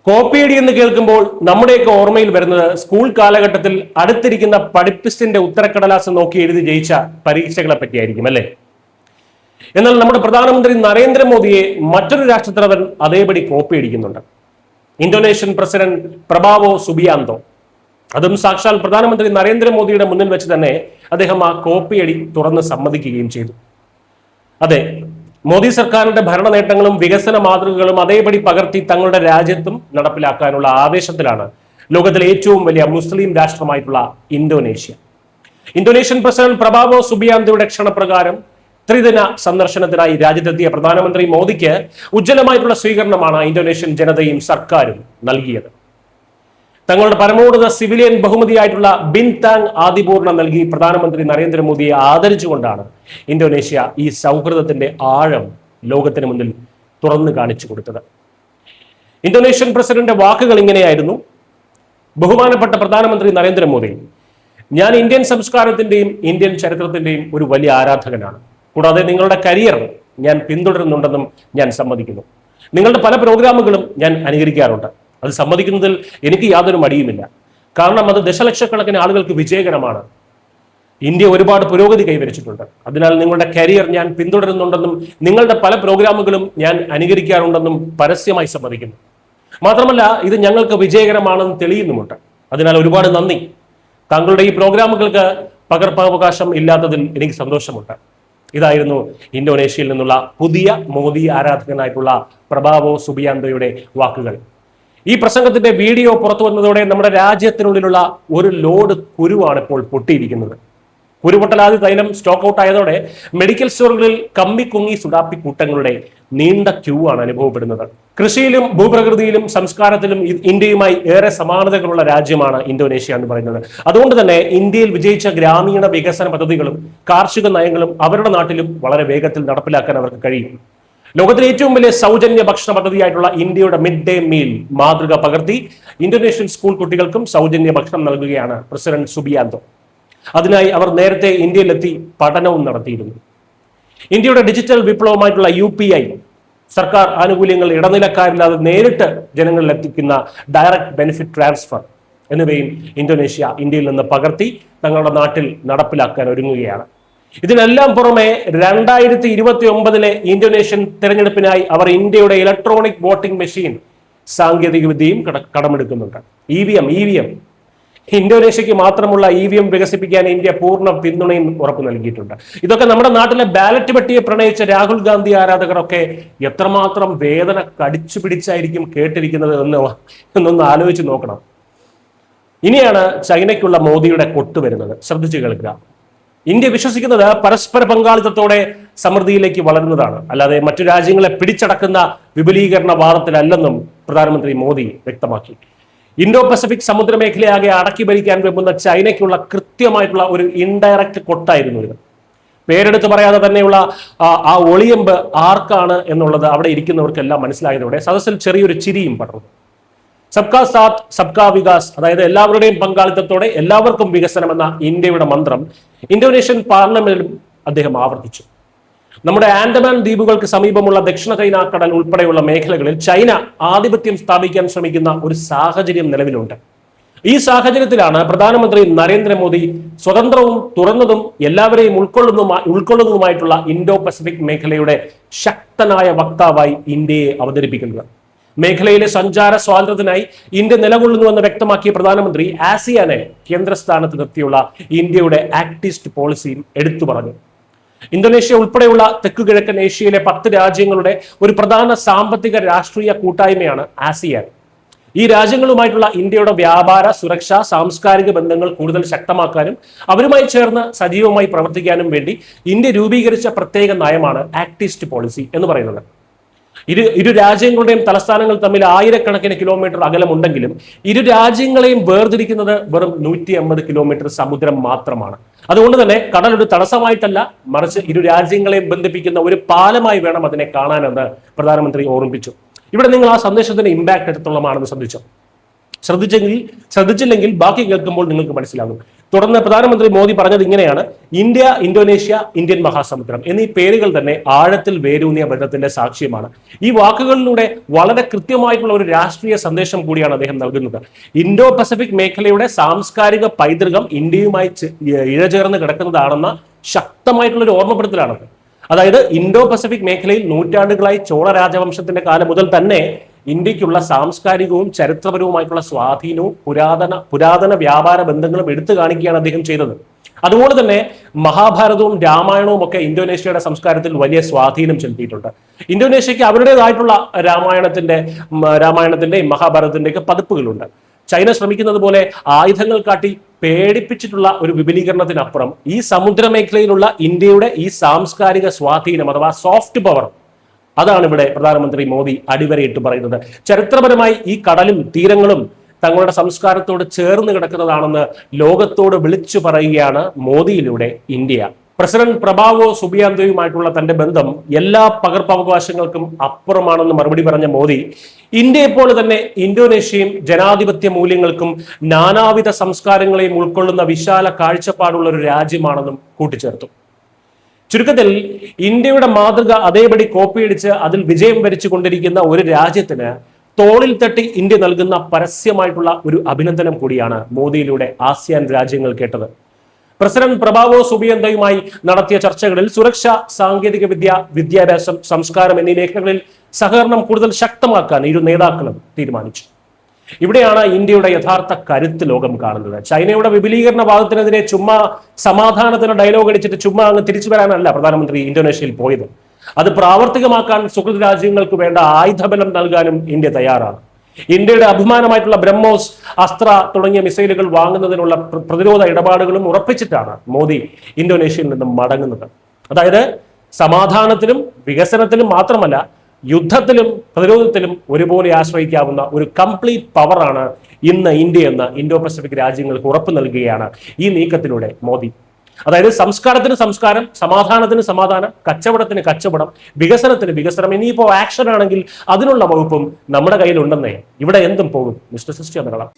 കോപ്പിയടി എന്ന് കേൾക്കുമ്പോൾ നമ്മുടെയൊക്കെ ഓർമ്മയിൽ വരുന്നത് സ്കൂൾ കാലഘട്ടത്തിൽ അടുത്തിരിക്കുന്ന പഠിപ്പിസ്റ്റിന്റെ ഉത്തരക്കടലാസ് നോക്കി എഴുതി ജയിച്ച പരീക്ഷകളെ പറ്റിയായിരിക്കും അല്ലേ? എന്നാൽ നമ്മുടെ പ്രധാനമന്ത്രി നരേന്ദ്രമോദിയെ മറ്റൊരു രാഷ്ട്രത്തലവൻ അതേപടി കോപ്പിയടിക്കുന്നുണ്ട്. Indonesian president Prabowo Subianto. അതും സാക്ഷാൽ പ്രധാനമന്ത്രി നരേന്ദ്രമോദിയുടെ മുന്നിൽ വെച്ച് തന്നെ അദ്ദേഹം ആ കോപ്പിയടി തുറന്ന് സമ്മതിക്കുകയും ചെയ്തു. അതെ, മോദി സർക്കാരിന്റെ ഭരണ നേട്ടങ്ങളും വികസന മാതൃകകളും അതേപടി പകർത്തി തങ്ങളുടെ രാജ്യത്തും നടപ്പിലാക്കാനുള്ള ആവേശത്തിലാണ് ലോകത്തിലെ ഏറ്റവും വലിയ മുസ്ലിം രാഷ്ട്രമായിട്ടുള്ള ഇന്തോനേഷ്യ. ഇന്തോനേഷ്യൻ പ്രസിഡന്റ് പ്രബാവോ സുബിയാന്തോയുടെ ക്ഷണപ്രകാരം ത്രിദിന സന്ദർശനത്തിനായി രാജ്യത്തെത്തിയ പ്രധാനമന്ത്രി മോദിക്ക് ഉജ്ജ്വലമായിട്ടുള്ള സ്വീകരണമാണ് ഇന്തോനേഷ്യൻ ജനതയും സർക്കാരും നൽകിയത്. തങ്ങളുടെ പരമോന്നത സിവിലിയൻ ബഹുമതിയായിട്ടുള്ള ബിൻതാങ് ആദിപൂർണ നൽകി പ്രധാനമന്ത്രി നരേന്ദ്രമോദിയെ ആദരിച്ചുകൊണ്ടാണ് ഇന്തോനേഷ്യ ഈ സൗഹൃദത്തിന്റെ ആഴം ലോകത്തിന് മുന്നിൽ തുറന്നു കാണിച്ചു കൊടുത്തത്. ഇന്തോനേഷ്യൻ പ്രസിഡന്റ് വാക്കുകൾ ഇങ്ങനെയായിരുന്നു: ബഹുമാനപ്പെട്ട പ്രധാനമന്ത്രി നരേന്ദ്രമോദി, ഞാൻ ഇന്ത്യൻ സംസ്കാരത്തിന്റെയും ഇന്ത്യൻ ചരിത്രത്തിന്റെയും ഒരു വലിയ ആരാധകനാണ്. കൂടാതെ നിങ്ങളുടെ കരിയർ ഞാൻ പിന്തുടരുന്നുണ്ടെന്നും ഞാൻ സമ്മതിക്കുന്നു. നിങ്ങളുടെ പല പ്രോഗ്രാമുകളും ഞാൻ അനുകരിക്കാറുണ്ട്. അത് സമ്മതിക്കുന്നതിൽ എനിക്ക് യാതൊരു മടിയുമില്ല. കാരണം അത് ദശലക്ഷക്കണക്കിന് ആളുകൾക്ക് വിജയകരമാണ്. ഇന്ത്യ ഒരുപാട് പുരോഗതി കൈവരിച്ചിട്ടുണ്ട്. അതിനാൽ നിങ്ങളുടെ കരിയർ ഞാൻ പിന്തുടരുന്നുണ്ടെന്നും നിങ്ങളുടെ പല പ്രോഗ്രാമുകളും ഞാൻ അനുകരിക്കാറുണ്ടെന്നും പരസ്യമായി സമ്മതിക്കുന്നു. മാത്രമല്ല, ഇത് ഞങ്ങൾക്ക് വിജയകരമാണെന്ന് തെളിയുന്നുമുണ്ട്. അതിനാൽ ഒരുപാട് നന്ദി. താങ്കളുടെ ഈ പ്രോഗ്രാമുകൾക്ക് പകർപ്പവകാശം ഇല്ലാത്തതിൽ എനിക്ക് സന്തോഷമുണ്ട്. ഇതായിരുന്നു ഇന്തോനേഷ്യയിൽ നിന്നുള്ള പുതിയ മോദി ആരാധകനായിട്ടുള്ള പ്രബാവോ സുബിയാന്തോയുടെ വാക്കുകൾ. ഈ പ്രസംഗത്തിന്റെ വീഡിയോ പുറത്തു വന്നതോടെ നമ്മുടെ രാജ്യത്തിനുള്ളിലുള്ള ഒരു ലോഡ് കുരുവാണ് ഇപ്പോൾ പൊട്ടിയിരിക്കുന്നത്. കുരുപൊട്ടലാതി തൈലം സ്റ്റോക്ക് ഔട്ട് ആയതോടെ മെഡിക്കൽ സ്റ്റോറുകളിൽ കമ്മിക്കുങ്ങി സുഡാപ്പി കൂട്ടങ്ങളുടെ നീണ്ട ക്യൂ ആണ് അനുഭവപ്പെടുന്നത്. കൃഷിയിലും ഭൂപ്രകൃതിയിലും സംസ്കാരത്തിലും ഇന്ത്യയുമായി ഏറെ സമാനതകളുള്ള രാജ്യമാണ് ഇന്തോനേഷ്യ എന്ന് പറയുന്നത്. അതുകൊണ്ട് തന്നെ ഇന്ത്യയിൽ വിജയിച്ച ഗ്രാമീണ വികസന പദ്ധതികളും കാർഷിക നയങ്ങളും അവരുടെ നാട്ടിലും വളരെ വേഗത്തിൽ നടപ്പിലാക്കാൻ അവർക്ക് കഴിയും. ലോകത്തിലെ ഏറ്റവും വലിയ സൗജന്യ ഭക്ഷണ പദ്ധതിയായിട്ടുള്ള ഇന്ത്യയുടെ മിഡ് ഡേ മീൽ മാതൃക പകർത്തി ഇന്തോനേഷ്യൻ സ്കൂൾ കുട്ടികൾക്കും സൗജന്യ ഭക്ഷണം നൽകുകയാണ് പ്രസിഡന്റ് സുബിയാന്തോ. അതിനായി അവർ നേരത്തെ ഇന്ത്യയിലെത്തി പഠനവും നടത്തിയിരുന്നു. ഇന്ത്യയുടെ ഡിജിറ്റൽ വിപ്ലവമായിട്ടുള്ള UPI, സർക്കാർ ആനുകൂല്യങ്ങൾ ഇടനിലക്കാരില്ലാതെ നേരിട്ട് ജനങ്ങളിൽ എത്തിക്കുന്ന ഡയറക്റ്റ് ബെനിഫിറ്റ് ട്രാൻസ്ഫർ എന്നിവയും ഇന്തോനേഷ്യ ഇന്ത്യയിൽ നിന്ന് പകർത്തി തങ്ങളുടെ നാട്ടിൽ നടപ്പിലാക്കാൻ ഒരുങ്ങുകയാണ്. ഇതിനെല്ലാം പുറമെ 2029 ഇന്തോനേഷ്യൻ തെരഞ്ഞെടുപ്പിനായി അവർ ഇന്ത്യയുടെ ഇലക്ട്രോണിക് വോട്ടിംഗ് മെഷീൻ സാങ്കേതിക വിദ്യയും കടമെടുക്കുന്നുണ്ട്. EVM. ഇന്തോനേഷ്യക്ക് മാത്രമുള്ള EVM വികസിപ്പിക്കാൻ ഇന്ത്യ പൂർണ്ണ പിന്തുണയും ഉറപ്പു നൽകിയിട്ടുണ്ട്. ഇതൊക്കെ നമ്മുടെ നാട്ടിലെ ബാലറ്റ് പെട്ടിയെ പ്രണയിച്ച രാഹുൽ ഗാന്ധി ആരാധകരൊക്കെ എത്രമാത്രം വേദന കടിച്ചു പിടിച്ചായിരിക്കും കേട്ടിരിക്കുന്നത് എന്നൊന്ന് ആലോചിച്ച് നോക്കണം. ഇനിയാണ് ചൈനയ്ക്കുള്ള മോദിയുടെ കൊട്ട് വരുന്നത്. ശ്രദ്ധിച്ചു കേൾക്കുക. ഇന്ത്യ വിശ്വസിക്കുന്നത് പരസ്പര പങ്കാളിത്തത്തോടെ സമൃദ്ധിയിലേക്ക് വളരുന്നതാണ്, അല്ലാതെ മറ്റു രാജ്യങ്ങളെ പിടിച്ചടക്കുന്ന വിപുലീകരണ വാദത്തിലല്ലെന്നും പ്രധാനമന്ത്രി മോദി വ്യക്തമാക്കി. ഇൻഡോ പസഫിക് സമുദ്രമേഖലയാകെ അടക്കി ഭരിക്കാൻ വെമ്പുന്ന ചൈനയ്ക്കുള്ള കൃത്യമായിട്ടുള്ള ഒരു ഇൻഡയറക്റ്റ് കൊട്ടായിരുന്നു ഇത്. പേരെടുത്ത് പറയാതെ തന്നെയുള്ള ആ ഒളിയമ്പ് ആർക്കാണ് എന്നുള്ളത് അവിടെ ഇരിക്കുന്നവർക്കെല്ലാം മനസ്സിലായതോടെ സദസ്സിൽ ചെറിയൊരു ചിരിയും പടർന്നു. സബ്കാ സാത്ത് സബ്കാ വികാസ്, അതായത് എല്ലാവരുടെയും പങ്കാളിത്തത്തോടെ എല്ലാവർക്കും വികസനം എന്ന ഇന്ത്യയുടെ മന്ത്രം ഇന്തോനേഷ്യൻ പാർലമെന്റിലും അദ്ദേഹം ആവർത്തിച്ചു. നമ്മുടെ ആൻഡമാൻ ദ്വീപുകൾക്ക് സമീപമുള്ള ദക്ഷിണ ചൈന കടൽ ഉൾപ്പെടെയുള്ള മേഖലകളിൽ ചൈന ആധിപത്യം സ്ഥാപിക്കാൻ ശ്രമിക്കുന്ന ഒരു സാഹചര്യം നിലവിലുണ്ട്. ഈ സാഹചര്യത്തിലാണ് പ്രധാനമന്ത്രി നരേന്ദ്രമോദി സ്വതന്ത്രവും തുറന്നതും എല്ലാവരെയും ഉൾക്കൊള്ളുന്നതുമായിട്ടുള്ള ഇൻഡോ പസഫിക് മേഖലയുടെ ശക്തനായ വക്താവായി ഇന്ത്യയെ അവതരിപ്പിക്കുന്നത്. മേഖലയിലെ സഞ്ചാര സ്വാതന്ത്ര്യത്തിനായി ഇന്ത്യ നിലകൊള്ളുന്നുവെന്ന് വ്യക്തമാക്കിയ പ്രധാനമന്ത്രി ആസിയാനെ കേന്ദ്രസ്ഥാനത്ത് നിർത്തിയുള്ള ഇന്ത്യയുടെ ആക്ടിസ്റ്റ് പോളിസിയും എടുത്തു പറഞ്ഞു. ഇന്തോനേഷ്യ ഉൾപ്പെടെയുള്ള തെക്കുകിഴക്കൻ ഏഷ്യയിലെ 10 രാജ്യങ്ങളുടെ ഒരു പ്രധാന സാമ്പത്തിക രാഷ്ട്രീയ കൂട്ടായ്മയാണ് ആസിയാൻ. ഈ രാജ്യങ്ങളുമായിട്ടുള്ള ഇന്ത്യയുടെ വ്യാപാര, സുരക്ഷ, സാംസ്കാരിക ബന്ധങ്ങൾ കൂടുതൽ ശക്തമാക്കാനും അവരുമായി ചേർന്ന് സജീവമായി പ്രവർത്തിക്കാനും വേണ്ടി ഇന്ത്യ രൂപീകരിച്ച പ്രത്യേക നയമാണ് ആക്ടിസ്റ്റ് പോളിസി എന്ന് പറയുന്നത്. ഇരു രാജ്യങ്ങളുടെയും തലസ്ഥാനങ്ങൾ തമ്മിൽ ആയിരക്കണക്കിന് കിലോമീറ്റർ അകലമുണ്ടെങ്കിലും ഇരു രാജ്യങ്ങളെയും വേർതിരിക്കുന്നത് വെറും 150 കിലോമീറ്റർ സമുദ്രം മാത്രമാണ്. അതുകൊണ്ട് തന്നെ കടൽ ഒരു തടസ്സമായിട്ടല്ല, മറിച്ച് ഇരു രാജ്യങ്ങളെയും ബന്ധിപ്പിക്കുന്ന ഒരു പാലമായി വേണം അതിനെ കാണാനെന്ന് പ്രധാനമന്ത്രി ഓർമ്മിപ്പിച്ചു. ഇവിടെ നിങ്ങൾ ആ സന്ദേശത്തിന്റെ ഇമ്പാക്ട് എടുത്തോളമാണെന്ന് ശ്രദ്ധിച്ചില്ലെങ്കിൽ ബാക്കി കേൾക്കുമ്പോൾ നിങ്ങൾക്ക് മനസ്സിലാകും. തുടർന്ന് പ്രധാനമന്ത്രി മോദി പറഞ്ഞത് ഇങ്ങനെയാണ്: ഇന്ത്യ, ഇന്തോനേഷ്യ, ഇന്ത്യൻ മഹാസമുദ്രം എന്നീ പേരുകൾ തന്നെ ആഴത്തിൽ വേരൂന്നിയ ബന്ധത്തിന്റെ സാക്ഷ്യമാണ്. ഈ വാക്കുകളിലൂടെ വളരെ കൃത്യമായിട്ടുള്ള ഒരു രാഷ്ട്രീയ സന്ദേശം കൂടിയാണ് അദ്ദേഹം നൽകുന്നത്. ഇൻഡോ പസഫിക് മേഖലയുടെ സാംസ്കാരിക പൈതൃകം ഇന്ത്യയുമായി ഇഴചേർന്ന് കിടക്കുന്നതാണെന്ന ശക്തമായിട്ടുള്ള ഒരു ഓർമ്മപ്പെടുത്തലാണത്. അതായത് ഇൻഡോ പസഫിക് മേഖലയിൽ നൂറ്റാണ്ടുകളായി ചോള രാജവംശത്തിന്റെ കാലം മുതൽ തന്നെ ഇന്ത്യക്കുള്ള സാംസ്കാരികവും ചരിത്രപരവുമായിട്ടുള്ള സ്വാധീനവും പുരാതന വ്യാപാര ബന്ധങ്ങളും എടുത്തു കാണിക്കുകയാണ് അദ്ദേഹം ചെയ്തത്. അതുപോലെ തന്നെ മഹാഭാരതവും രാമായണവും ഒക്കെ ഇന്തോനേഷ്യയുടെ സംസ്കാരത്തിൽ വലിയ സ്വാധീനം ചെലുത്തിയിട്ടുണ്ട്. ഇന്തോനേഷ്യക്ക് അവരുടേതായിട്ടുള്ള രാമായണത്തിന്റെയും മഹാഭാരതത്തിന്റെയൊക്കെ പതിപ്പുകളുണ്ട്. ചൈന ശ്രമിക്കുന്നത് പോലെ ആയുധങ്ങൾ കാട്ടി പേടിപ്പിച്ചിട്ടുള്ള ഒരു വിപുലീകരണത്തിനപ്പുറം ഈ സമുദ്രമേഖലയിലുള്ള ഇന്ത്യയുടെ ഈ സാംസ്കാരിക സ്വാധീനം അഥവാ സോഫ്റ്റ് പവർ, അതാണ് ഇവിടെ പ്രധാനമന്ത്രി മോദി അടിവരയിട്ട് പറയുന്നത്. ചരിത്രപരമായി ഈ കടലും തീരങ്ങളും തങ്ങളുടെ സംസ്കാരത്തോട് ചേർന്ന് കിടക്കുന്നതാണെന്ന് ലോകത്തോട് വിളിച്ചു പറയുകയാണ് മോദിയിലൂടെ ഇന്ത്യ. പ്രസിഡന്റ് പ്രഭാവോ സുബിയാന്തോയുമായിട്ടുള്ള തന്റെ ബന്ധം എല്ലാ പകർപ്പവകാശങ്ങൾക്കും അപ്പുറമാണെന്ന് മറുപടി പറഞ്ഞ മോദി, ഇന്ത്യയെപ്പോലെ തന്നെ ഇന്തോനേഷ്യയും ജനാധിപത്യ മൂല്യങ്ങൾക്കും നാനാവിധ സംസ്കാരങ്ങളെയും ഉൾക്കൊള്ളുന്ന വിശാല കാഴ്ചപ്പാടുള്ള ഒരു രാജ്യമാണെന്നും കൂട്ടിച്ചേർത്തു. ചുരുക്കത്തിൽ ഇന്ത്യയുടെ മാതൃക അതേപടി കോപ്പിയടിച്ച് അതിൽ വിജയം വരിച്ചു കൊണ്ടിരിക്കുന്ന ഒരു രാജ്യത്തിന് തോളിൽ തട്ടി ഇന്ത്യ നൽകുന്ന പരസ്യമായിട്ടുള്ള ഒരു അഭിനന്ദനം കൂടിയാണ് മോദിയിലൂടെ ആസിയാൻ രാജ്യങ്ങൾ കേട്ടത്. പ്രസിഡന്റ് പ്രഭാവോ സുബിയന്തോയുമായി നടത്തിയ ചർച്ചകളിൽ സുരക്ഷ, സാങ്കേതിക വിദ്യ, വിദ്യാഭ്യാസം, സംസ്കാരം എന്നീ മേഖലകളിൽ സഹകരണം കൂടുതൽ ശക്തമാക്കാൻ ഇരു നേതാക്കളും തീരുമാനിച്ചു. ഇവിടെയാണ് ഇന്ത്യയുടെ യഥാർത്ഥ കരുത്ത് ലോകം കാണുന്നത്. ചൈനയുടെ വിപുലീകരണ വാദത്തിനെതിരെ ചുമ്മാ സമാധാനത്തിന് ഡയലോഗ് അടിച്ചിട്ട് ചുമ്മാ അങ്ങ് തിരിച്ചു വരാനല്ല പ്രധാനമന്ത്രി ഇന്തോനേഷ്യയിൽ പോയത്. അത് പ്രാവർത്തികമാക്കാൻ സുഹൃത്ത് രാജ്യങ്ങൾക്ക് വേണ്ട ആയുധബലം നൽകാനും ഇന്ത്യ തയ്യാറാണ്. ഇന്ത്യയുടെ അഭിമാനമായിട്ടുള്ള ബ്രഹ്മോസ്, അസ്ത്ര തുടങ്ങിയ മിസൈലുകൾ വാങ്ങുന്നതിനുള്ള പ്രതിരോധ ഇടപാടുകളും ഉറപ്പിച്ചിട്ടാണ് മോദി ഇന്തോനേഷ്യയിൽ നിന്നും മടങ്ങുന്നത്. അതായത് സമാധാനത്തിലും വികസനത്തിലും മാത്രമല്ല, യുദ്ധത്തിലും പ്രതിരോധത്തിലും ഒരുപോലെ ആശ്രയിക്കാവുന്ന ഒരു കംപ്ലീറ്റ് പവറാണ് ഇന്ന് ഇന്ത്യ എന്ന ഇൻഡോ പസഫിക് രാജ്യങ്ങൾക്ക് ഉറപ്പ് നൽകുകയാണ് ഈ നീക്കത്തിലൂടെ മോദി. അതായത് സംസ്കാരത്തിന് സംസ്കാരം, സമാധാനത്തിന് സമാധാനം, കച്ചവടത്തിന് കച്ചവടം, വികസനത്തിന് വികസനം. ഇനിയിപ്പോ ആക്ഷൻ ആണെങ്കിൽ അതിനുള്ള വകുപ്പും നമ്മുടെ കയ്യിലുണ്ടെന്നേ. ഇവിടെ എന്തും പോകും. Mister sister Malayalam.